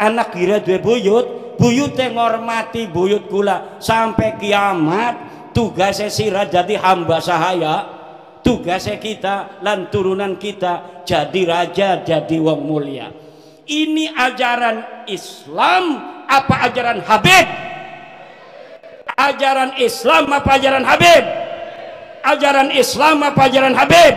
anak kira duwe buyut yang ngormati buyut kula sampai kiamat. Tugasnya sira jadi hamba sahaya, tugasnya kita lan turunan kita jadi raja, jadi wong mulia. Ini ajaran Islam apa ajaran Habib? Ajaran Islam apa ajaran Habib? Ajaran Islam apa ajaran Habib?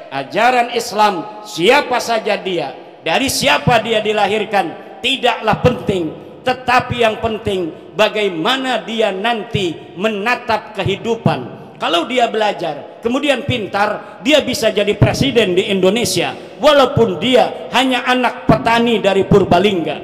Ajaran Islam. Siapa saja dia, dari siapa dia dilahirkan tidaklah penting, tetapi yang penting bagaimana dia nanti menatap kehidupan. Kalau dia belajar kemudian pintar, dia bisa jadi presiden di Indonesia walaupun dia hanya anak petani dari Purbalingga,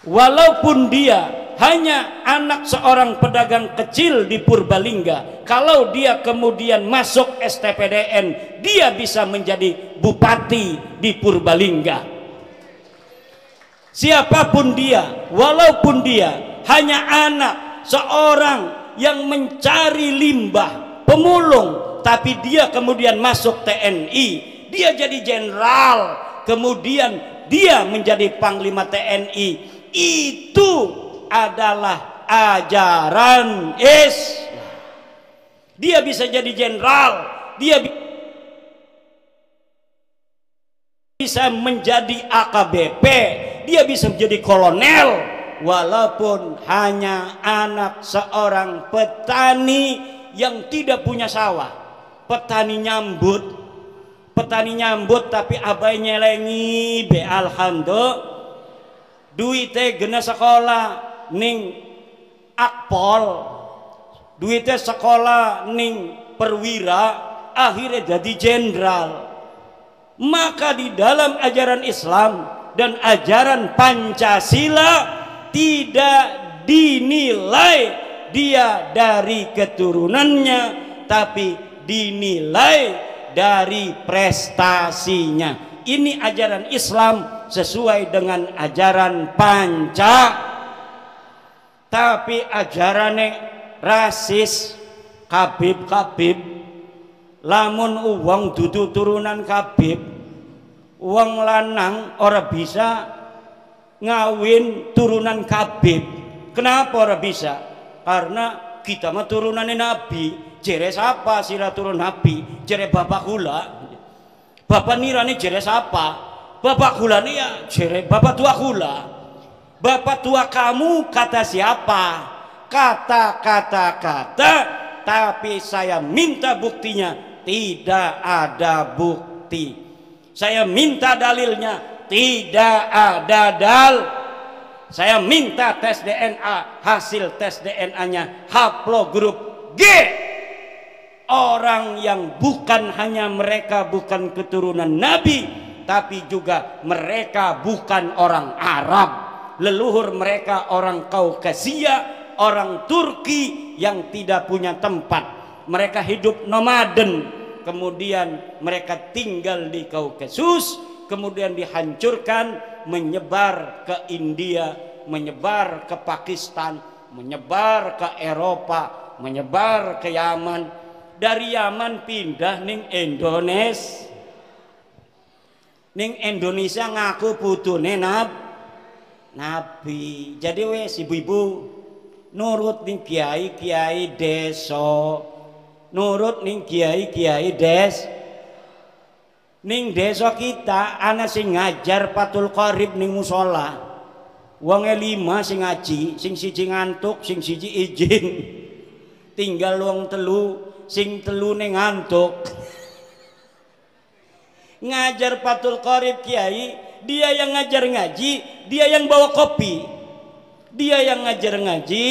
walaupun dia hanya anak seorang pedagang kecil di Purbalingga. Kalau dia kemudian masuk STPDN, dia bisa menjadi bupati di Purbalingga. Siapapun dia, walaupun dia hanya anak seorang yang mencari limbah, pemulung, tapi dia kemudian masuk TNI, dia jadi jenderal, kemudian dia menjadi panglima TNI. Itu adalah ajaran Islam. Dia bisa jadi jenderal, dia bisa menjadi AKBP, dia bisa menjadi kolonel, walaupun hanya anak seorang petani yang tidak punya sawah. Petani nyambut tapi abai nyelengi be alhamdulillah duitnya gena sekolah ning akpol, duitnya sekolah ning perwira, akhirnya jadi jenderal. Maka di dalam ajaran Islam dan ajaran Pancasila tidak dinilai dia dari keturunannya, tapi dinilai dari prestasinya. Ini ajaran Islam sesuai dengan ajaran Panca. Tapi ajarannya rasis, kabib lamun uang dudu turunan kabib, uang lanang ora bisa ngawin turunan kabib. Kenapa ora bisa? Karena kita mah turunannya Nabi. Jere siapa sira turun Nabi? Jere bapak kula. Bapak nirani jere siapa? Bapak kula nih ya jere bapak tua kula. Bapak tua kamu kata siapa? Kata, tapi saya minta buktinya. Tidak ada bukti. Saya minta dalilnya. Tidak ada Saya minta tes DNA, hasil tes DNA-nya haplogrup G. Orang yang bukan hanya mereka bukan keturunan Nabi, tapi juga mereka bukan orang Arab. Leluhur mereka orang Kaukasia, orang Turki yang tidak punya tempat. Mereka hidup nomaden, kemudian mereka tinggal di Kaukasus, kemudian dihancurkan, menyebar ke India, menyebar ke Pakistan, menyebar ke Eropa, menyebar ke Yaman. Dari Yaman pindah ning Indonesia. Ning Indonesia ngaku putune Nabi. Jadi wes ibu-ibu nurut ning kiai-kiai desa, nurut ning kiai-kiai ning desa kita ana sing ngajar Fathul Qorib ning musola. Wonge 5 sing ngaji, sing siji ngantuk, sing siji izin. Tinggal wong telu, sing telu ning ngantuk. Ngajar Fathul Qorib kiai, dia yang ngajar ngaji, dia yang bawa kopi. Dia yang ngajar ngaji,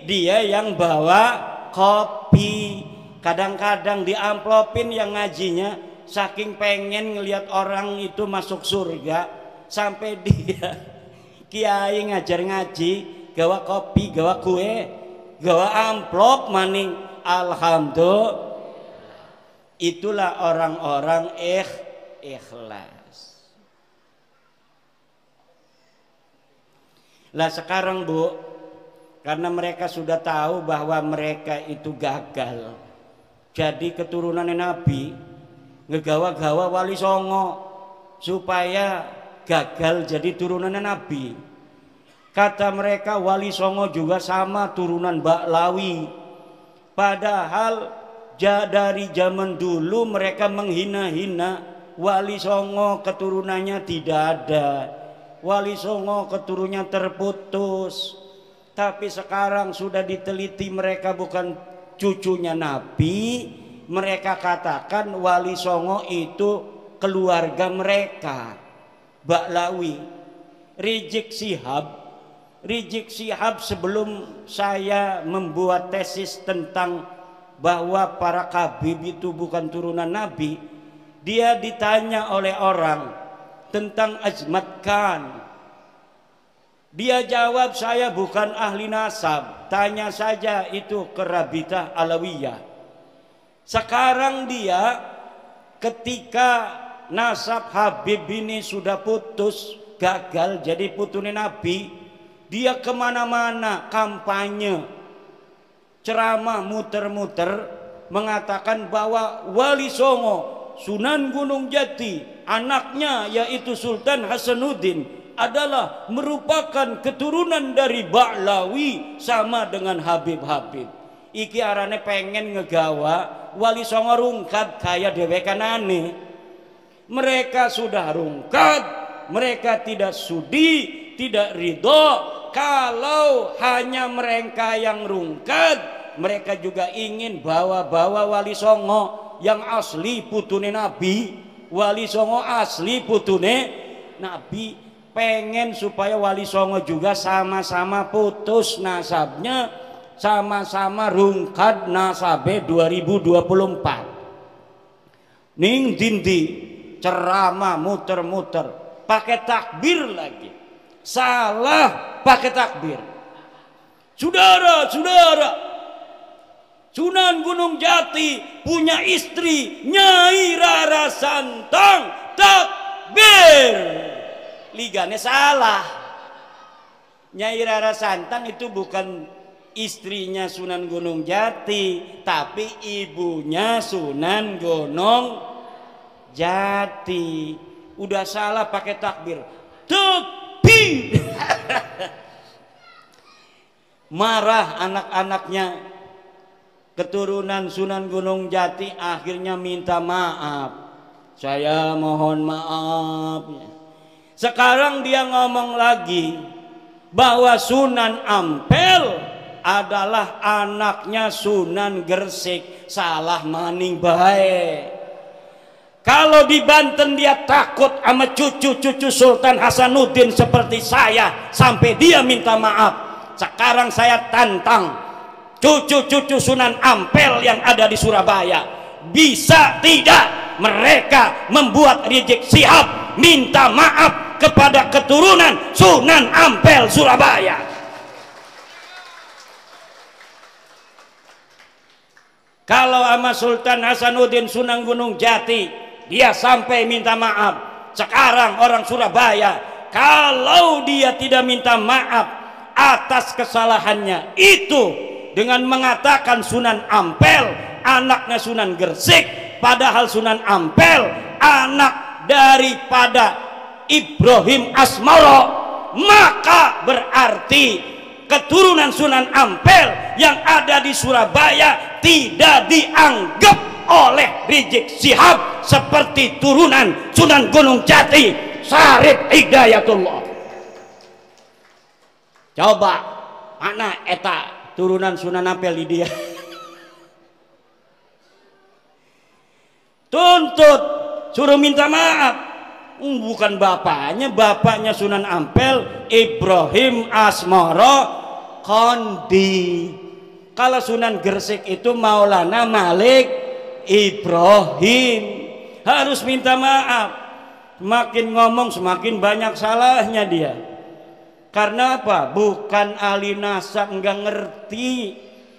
dia yang bawa kopi. Kadang-kadang diamplopin yang ngajinya, saking pengen ngelihat orang itu masuk surga, sampai dia kiai ngajar ngaji, gawa kopi, gawa kue, gawa amplop maning. Alhamdulillah. Itulah orang-orang ikhlas. Lah sekarang Bu, karena mereka sudah tahu bahwa mereka itu gagal jadi keturunan Nabi, ngegawa-gawa Wali Songo supaya gagal jadi turunan Nabi. Kata mereka Wali Songo juga sama turunan Baklawi. Padahal dari zaman dulu mereka menghina-hina Wali Songo, keturunannya tidak ada. Wali Songo keturunannya terputus. Tapi sekarang sudah diteliti mereka bukan cucunya Nabi. Mereka katakan Wali Songo itu keluarga mereka, Baklawi. Rizik Syihab sebelum saya membuat tesis tentang bahwa para Khabib itu bukan turunan Nabi, dia ditanya oleh orang tentang Azmat Khan. Dia jawab, saya bukan ahli nasab, tanya saja itu ke Rabitah Alawiyah. Sekarang dia ketika nasab Habib ini sudah putus, gagal jadi putune Nabi, dia kemana-mana kampanye, ceramah muter-muter mengatakan bahwa Wali Songo Sunan Gunung Jati, anaknya yaitu Sultan Hasanuddin adalah merupakan keturunan dari Baklawi sama dengan Habib-Habib. Iki arane pengen ngegawa Wali Songo rungkat kayak dewekanane. Mereka sudah rungkat, mereka tidak sudi, tidak ridho. Kalau hanya mereka yang rungkat, mereka juga ingin bawa-bawa Wali Songo yang asli putune Nabi. Wali Songo asli putune Nabi. Pengen supaya Wali Songo juga sama-sama putus nasabnya, sama-sama rungkat nasabe 2024. Ning dindi ceramah muter-muter pakai takbir lagi, salah pakai takbir. Saudara-saudara, Sunan Gunung Jati punya istri Nyai Rara Santang, takbir. Ligane salah. Nyai Rara Santang itu bukan istrinya Sunan Gunung Jati, tapi ibunya Sunan Gunung Jati. Udah salah pakai takbir. Takbir. Marah anak-anaknya keturunan Sunan Gunung Jati, akhirnya minta maaf. Saya mohon maaf. Sekarang dia ngomong lagi bahwa Sunan Ampel adalah anaknya Sunan Gresik. Salah maning bae. Kalau di Banten dia takut sama cucu-cucu Sultan Hasanuddin seperti saya sampai dia minta maaf. Sekarang saya tantang cucu-cucu Sunan Ampel yang ada di Surabaya, bisa tidak mereka membuat Rizik Syihab minta maaf kepada keturunan Sunan Ampel Surabaya? Kalau sama Sultan Hasanuddin Sunan Gunung Jati dia sampai minta maaf, sekarang orang Surabaya kalau dia tidak minta maaf atas kesalahannya itu dengan mengatakan Sunan Ampel anaknya Sunan Gresik, padahal Sunan Ampel anak daripada Ibrahim Asmoro, maka berarti keturunan Sunan Ampel yang ada di Surabaya tidak dianggap oleh Rizik Syihab seperti turunan Sunan Gunung Jati Syarif Hidayatullah. Coba mana eta turunan Sunan Ampel di dia? Tuntut, suruh minta maaf. Bukan bapaknya Sunan Ampel Ibrahim Asmoro Kondi. Kalau Sunan Gresik itu Maulana Malik Ibrahim, harus minta maaf. Semakin ngomong semakin banyak salahnya dia. Karena apa? Bukan ahli nasab, nggak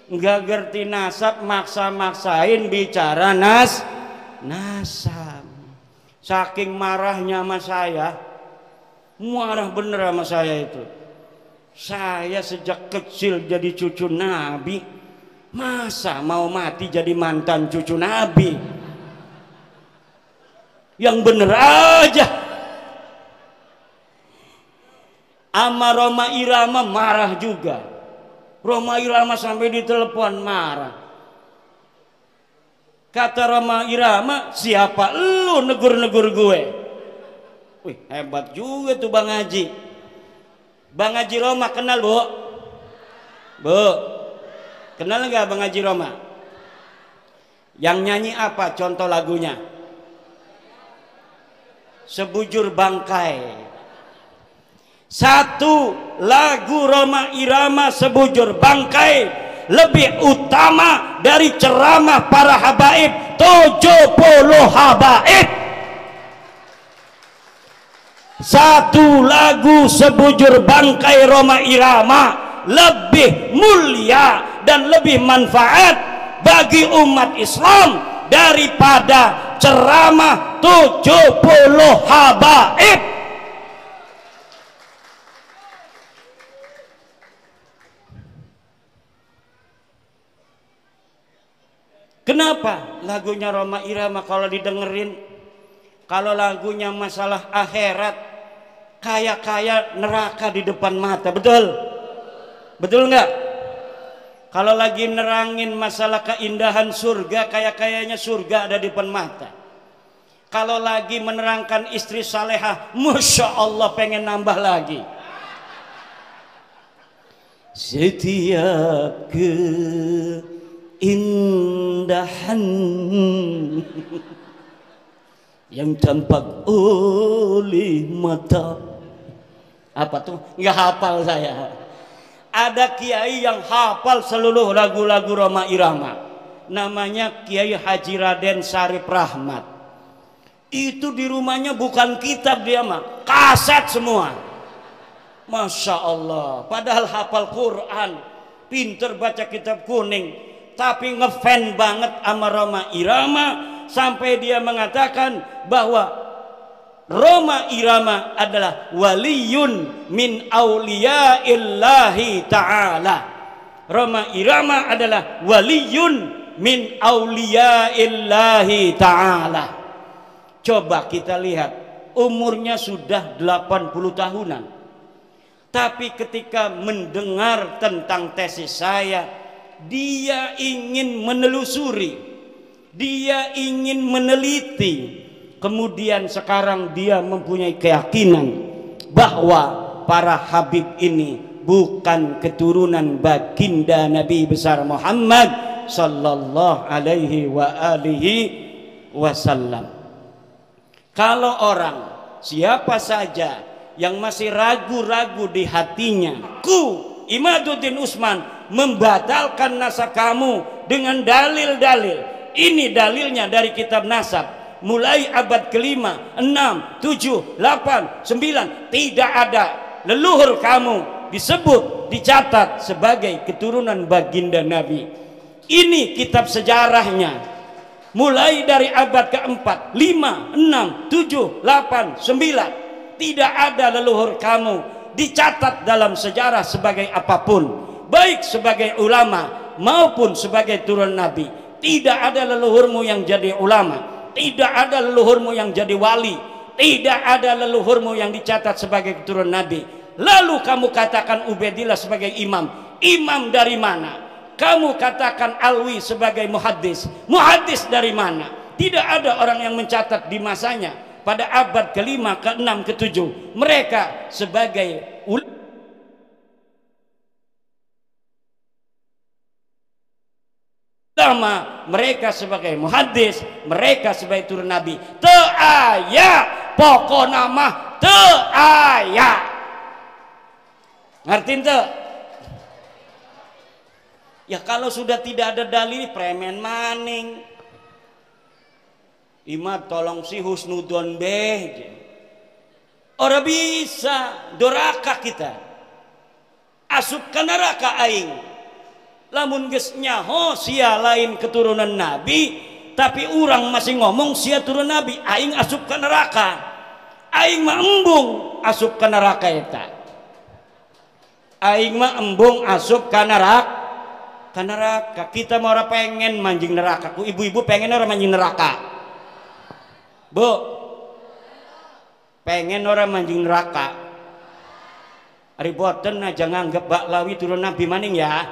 ngerti nasab, maksa-maksain bicara nasab. Saking marahnya sama saya, marah bener sama saya itu. Saya sejak kecil jadi cucu Nabi, masa mau mati jadi mantan cucu Nabi? Yang bener aja. Ama Roma Irama marah juga. Roma Irama sampai ditelepon marah. Kata Roma Irama, siapa lu negur-negur gue? Wih, hebat juga tuh Bang Haji. Bang Haji Roma kenal, Bu? Bu, kenal nggak Bang Haji Roma? Yang nyanyi apa contoh lagunya? Sebujur Bangkai. Satu lagu Roma Irama Sebujur Bangkai lebih utama dari ceramah para habaib 70 habaib. Satu lagu Sebujur Bangkai Roma Irama lebih mulia dan lebih manfaat bagi umat Islam daripada ceramah 70 habaib. Kenapa lagunya Roma Irama kalau didengerin, kalau lagunya masalah akhirat, kaya-kaya neraka di depan mata, betul? Betul nggak? Kalau lagi nerangin masalah keindahan surga, kaya-kayanya surga ada di depan mata. Kalau lagi menerangkan istri salehah, Masya Allah pengen nambah lagi. Setiap keindahan yang tampak oleh mata. Apa tuh? Nggak hafal saya. Ada kiai yang hafal seluruh lagu-lagu Roma Irama. Namanya Kiai Haji Raden Sarip Rahmat. Itu di rumahnya bukan kitab dia mah, kaset semua. Masya Allah. Padahal hafal Quran, pinter baca kitab kuning, tapi ngefan banget sama Roma Irama sampai dia mengatakan bahwa Roma Irama adalah waliyun min auliyaillahi ta'ala. Roma Irama adalah waliyun min auliyaillahi ta'ala. Coba kita lihat, umurnya sudah 80 tahunan. Tapi ketika mendengar tentang tesis saya, dia ingin menelusuri, dia ingin meneliti. Kemudian sekarang dia mempunyai keyakinan bahwa para habib ini bukan keturunan baginda Nabi besar Muhammad sallallahu alaihi wa alihi wasallam. Kalau orang siapa saja yang masih ragu-ragu di hatinya, Imaduddin Usman membatalkan nasab kamu dengan dalil-dalil. Ini dalilnya dari kitab nasab. Mulai abad kelima, 6, 7, 8, 9, tidak ada leluhur kamu disebut, dicatat sebagai keturunan baginda Nabi. Ini kitab sejarahnya. Mulai dari abad keempat, 5, 6, 7, 8, 9, tidak ada leluhur kamu dicatat dalam sejarah sebagai apapun, baik sebagai ulama maupun sebagai turun Nabi. Tidak ada leluhurmu yang jadi ulama, tidak ada leluhurmu yang jadi wali, tidak ada leluhurmu yang dicatat sebagai keturunan Nabi. Lalu kamu katakan Ubaidillah sebagai imam. Imam dari mana? Kamu katakan Alwi sebagai muhaddis. Muhaddis dari mana? Tidak ada orang yang mencatat di masanya pada abad ke-5, ke-6, ke-7 mereka sebagai ulama, mereka sebagai muhaddis, mereka sebagai turun Nabi. Teu aya pokok nama teu aya. Ngertiin teu? Ya kalau sudah tidak ada dalil, premen maning. Imam tolong si husnudon beh. Ora bisa doraka kita. Asup ke neraka aing. Lamun geus nyaho sia lain keturunan Nabi, tapi orang masih ngomong sia turun Nabi, aing asup ke neraka. Aing mah embung asup ke neraka eta. Aing mah embung asup ke neraka. Ke neraka. Kita mau orang pengen manjing neraka. Ku ibu-ibu pengen orang manjing neraka. Bu, pengen orang manjing neraka. Riboten aja nganggep Baklawi turun Nabi maning ya.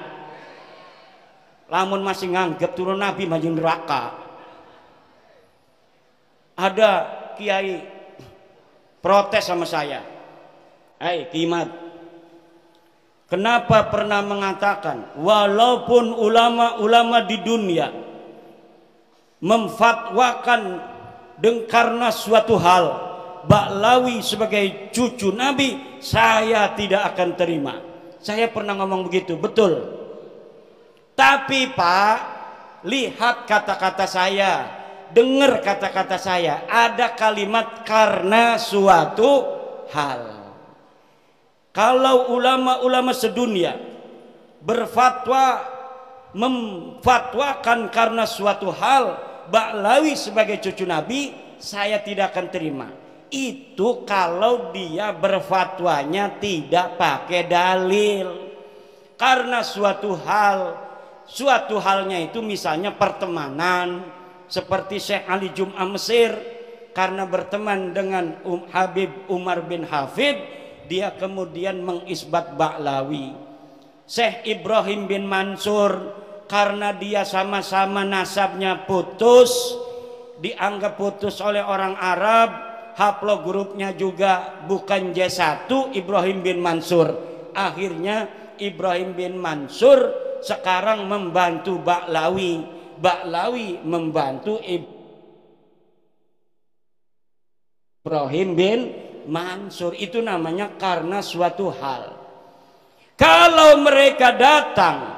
Lamun masih nganggep turun Nabi maju neraka. Ada kiai protes sama saya. Hai Kimat, kenapa pernah mengatakan walaupun ulama-ulama di dunia memfatwakan karena suatu hal Baklawi sebagai cucu Nabi, saya tidak akan terima. Saya pernah ngomong begitu, betul. Tapi Pak, lihat kata-kata saya, dengar kata-kata saya, ada kalimat karena suatu hal. Kalau ulama-ulama sedunia berfatwa memfatwakan karena suatu hal Baklawi sebagai cucu Nabi, saya tidak akan terima. Itu kalau dia berfatwanya tidak pakai dalil. Karena suatu halnya itu misalnya pertemanan, seperti Syekh Ali Jum'ah Mesir karena berteman dengan Habib Umar bin Hafid, dia kemudian mengisbat Baklawi. Syekh Ibrahim bin Mansur karena dia sama-sama nasabnya putus, dianggap putus oleh orang Arab, haplogrupnya juga bukan J1 Ibrahim bin Mansur. Akhirnya Ibrahim bin Mansur sekarang membantu Baklawi, Baklawi membantu Ibrahim bin Mansur. Itu namanya karena suatu hal. Kalau mereka datang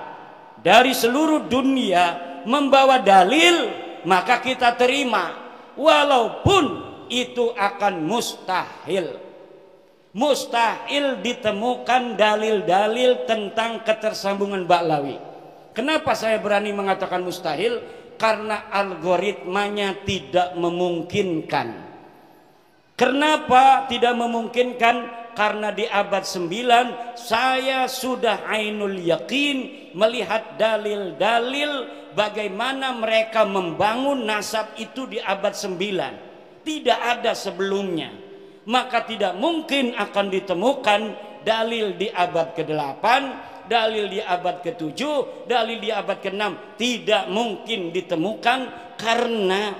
dari seluruh dunia membawa dalil, maka kita terima, walaupun itu akan mustahil. Mustahil ditemukan dalil-dalil tentang ketersambungan Baklawi. Kenapa saya berani mengatakan mustahil? Karena algoritmanya tidak memungkinkan. Kenapa tidak memungkinkan? Karena di abad 9 saya sudah ainul yakin melihat dalil-dalil bagaimana mereka membangun nasab itu di abad 9. Tidak ada sebelumnya. Maka tidak mungkin akan ditemukan dalil di abad ke-8, dalil di abad ke-7, dalil di abad ke-6. Tidak mungkin ditemukan karena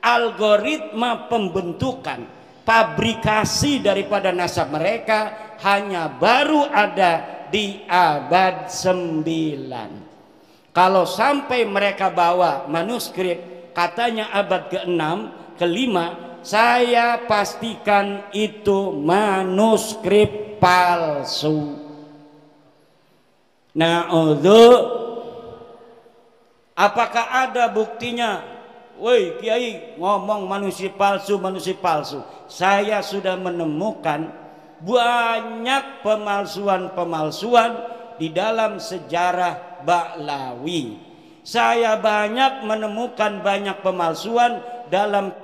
algoritma pembentukan, pabrikasi daripada nasab mereka hanya baru ada di abad 9. Kalau sampai mereka bawa manuskrip katanya abad ke-6, ke-5, saya pastikan itu manuskrip palsu. Apakah ada buktinya? Woi Kiai ngomong manuskrip palsu, manuskrip palsu. Saya sudah menemukan banyak pemalsuan-pemalsuan di dalam sejarah Baklawi. Saya banyak menemukan banyak pemalsuan dalam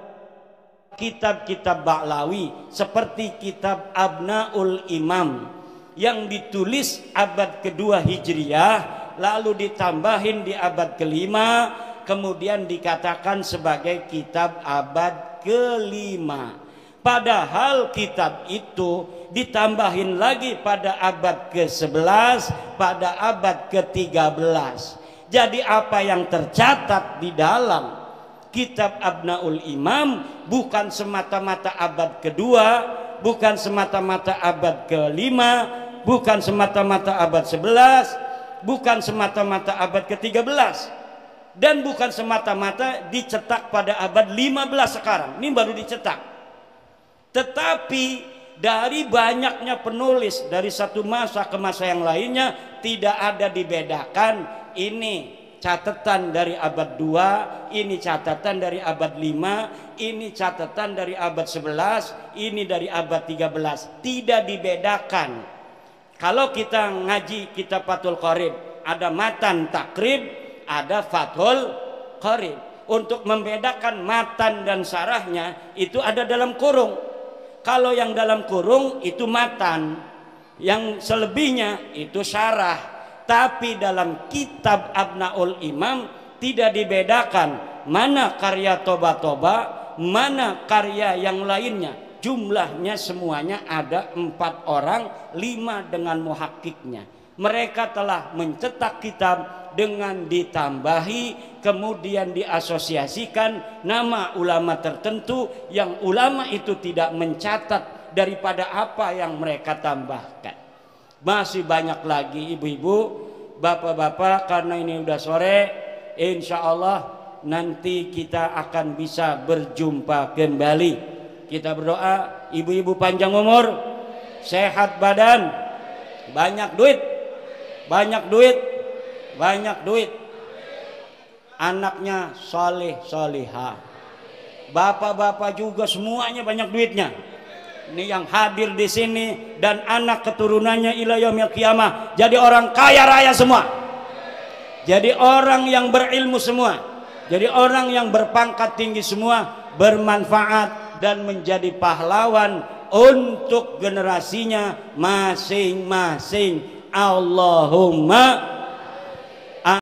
kitab-kitab Baklawi, seperti kitab Abnaul Imam yang ditulis abad kedua Hijriah, lalu ditambahin di abad ke-5, kemudian dikatakan sebagai kitab abad ke-5. Padahal kitab itu ditambahin lagi pada abad ke-11, pada abad ke-13. Jadi apa yang tercatat di dalam kitab Abnaul Imam bukan semata-mata abad kedua, bukan semata-mata abad ke-5, bukan semata-mata abad 11, bukan semata-mata abad ke-13, dan bukan semata-mata dicetak pada abad 15 sekarang. Ini baru dicetak. Tetapi dari banyaknya penulis dari satu masa ke masa yang lainnya, tidak ada dibedakan ini catatan dari abad 2, ini catatan dari abad 5, ini catatan dari abad 11, ini dari abad 13. Tidak dibedakan. Kalau kita ngaji kitab Fathul Qorib, ada matan takrib, ada Fathul Qorib. Untuk membedakan matan dan sarahnya itu ada dalam kurung. Kalau yang dalam kurung itu matan, yang selebihnya itu sarah. Tapi dalam kitab Abnaul Imam tidak dibedakan mana karya Toba-Toba, mana karya yang lainnya. jumlahnya semuanya ada 4 orang, 5 dengan muhakkiknya. Mereka telah mencetak kitab dengan ditambahi, kemudian diasosiasikan nama ulama tertentu yang ulama itu tidak mencatat daripada apa yang mereka tambahkan. Masih banyak lagi ibu-ibu, bapak-bapak, karena ini udah sore, insya Allah nanti kita akan bisa berjumpa kembali. Kita berdoa, ibu-ibu panjang umur, sehat badan, banyak duit, banyak duit, banyak duit, anaknya soleh solihah, bapak-bapak juga semuanya banyak duitnya. Ini yang hadir di sini dan anak keturunannya ila yaumil qiyamah jadi orang kaya raya semua, jadi orang yang berilmu semua, jadi orang yang berpangkat tinggi semua, bermanfaat dan menjadi pahlawan untuk generasinya masing-masing. Allahumma